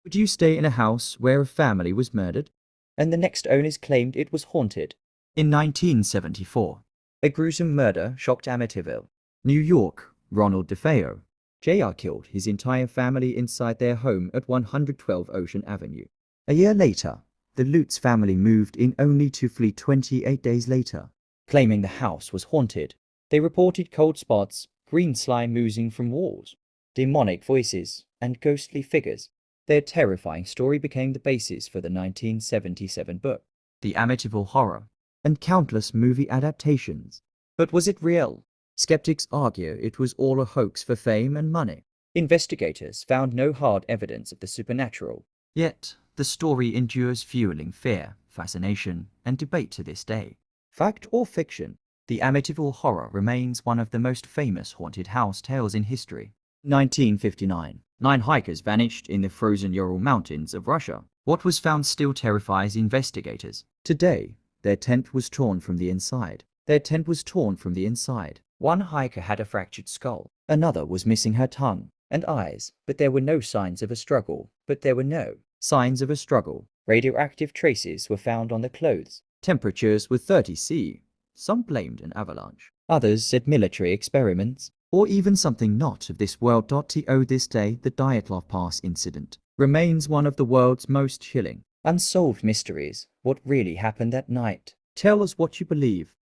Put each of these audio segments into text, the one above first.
Would you stay in a house where a family was murdered? And the next owners claimed it was haunted. In 1974, A gruesome murder shocked Amityville. New York, Ronald DeFeo. Jr. killed his entire family inside their home at 112 Ocean Avenue. A year later, the Lutz family moved in only to flee 28 days later, Claiming the house was haunted. They reported cold spots, green slime oozing from walls, demonic voices, and ghostly figures. Their terrifying story became the basis for the 1977 book. The Amityville Horror, and countless movie adaptations. But was it real? Skeptics argue it was all a hoax for fame and money. Investigators found no hard evidence of the supernatural. Yet, the story endures, fueling fear, fascination, and debate to this day. Fact or fiction? The Amityville Horror remains one of the most famous haunted house tales in history. 1959. 9 hikers vanished in the frozen Ural Mountains of Russia. What was found still terrifies investigators. Today, their tent was torn from the inside. One hiker had a fractured skull. Another was missing her tongue and eyes, but there were no signs of a struggle. Radioactive traces were found on the clothes. Temperatures were 30 C. Some blamed an avalanche. Others said military experiments. Or even something not of this world. To this day, the Dyatlov Pass incident remains one of the world's most chilling, unsolved mysteries. What really happened that night? Tell us what you believe.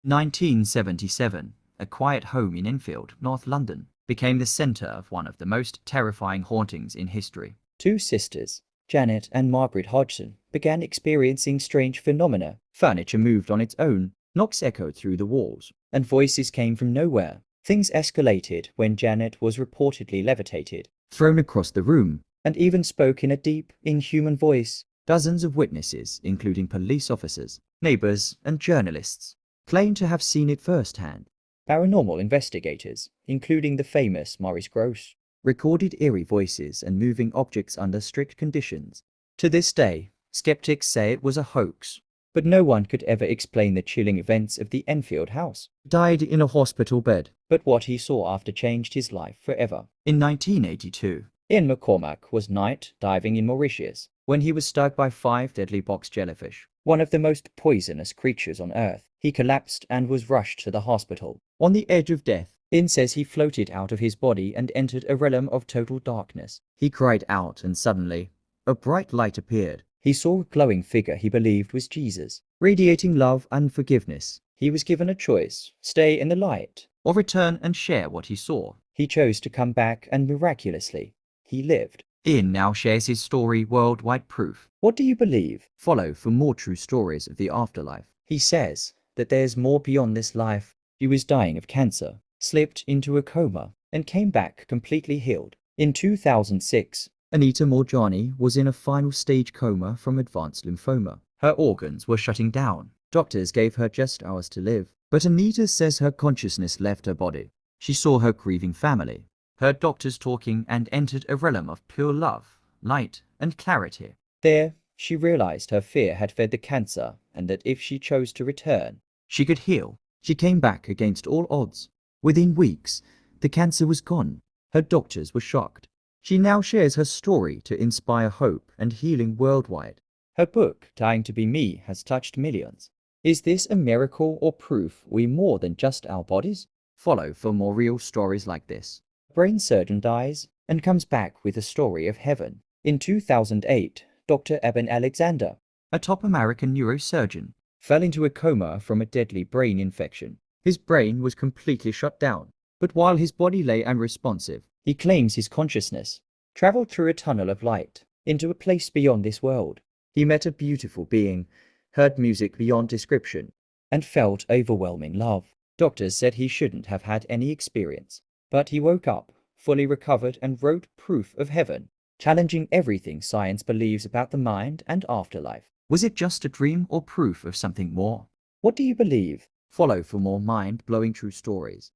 1977. A quiet home in Enfield, North London, became the center of one of the most terrifying hauntings in history. 2 sisters, Janet and Margaret Hodgson, began experiencing strange phenomena. Furniture moved on its own, knocks echoed through the walls, and voices came from nowhere. Things escalated when Janet was reportedly levitated, thrown across the room, and even spoke in a deep, inhuman voice. Dozens of witnesses, including police officers, neighbors, and journalists, claimed to have seen it firsthand. Paranormal investigators, including the famous Maurice Grosse, recorded eerie voices and moving objects under strict conditions. To this day, skeptics say it was a hoax, but no one could ever explain the chilling events of the Enfield house. Died in a hospital bed. But what he saw after changed his life forever. In 1982, Ian McCormack was night diving in Mauritius when he was stung by 5 deadly box jellyfish, one of the most poisonous creatures on Earth. He collapsed and was rushed to the hospital. On the edge of death, Ian says he floated out of his body and entered a realm of total darkness. He cried out and suddenly, a bright light appeared. He saw a glowing figure he believed was Jesus, radiating love and forgiveness. He was given a choice: stay in the light, or return and share what he saw. He chose to come back, and miraculously, he lived. Ian now shares his story worldwide. Proof. What do you believe? Follow for more true stories of the afterlife. He says that there's more beyond this life. He was dying of cancer, slipped into a coma, and came back completely healed. In 2006, Anita Moorjani was in a final stage coma from advanced lymphoma. Her organs were shutting down. Doctors gave her just hours to live, but Anita says her consciousness left her body. She saw her grieving family, heard doctors talking, and entered a realm of pure love, light, and clarity. There, she realized her fear had fed the cancer, and that if she chose to return, she could heal. She came back against all odds. Within weeks, the cancer was gone. Her doctors were shocked. She now shares her story to inspire hope and healing worldwide. Her book, Dying to Be Me, has touched millions. Is this a miracle or proof we're more than just our bodies? Follow for more real stories like this. A brain surgeon dies and comes back with a story of heaven. In 2008, Dr. Eben Alexander, a top American neurosurgeon, fell into a coma from a deadly brain infection. His brain was completely shut down, but while his body lay unresponsive, he claims his consciousness traveled through a tunnel of light into a place beyond this world. He met a beautiful being, heard music beyond description, and felt overwhelming love. Doctors said he shouldn't have had any experience, but he woke up, fully recovered, and wrote proof of heaven, challenging everything science believes about the mind and afterlife. Was it just a dream or proof of something more? What do you believe? Follow for more mind-blowing true stories.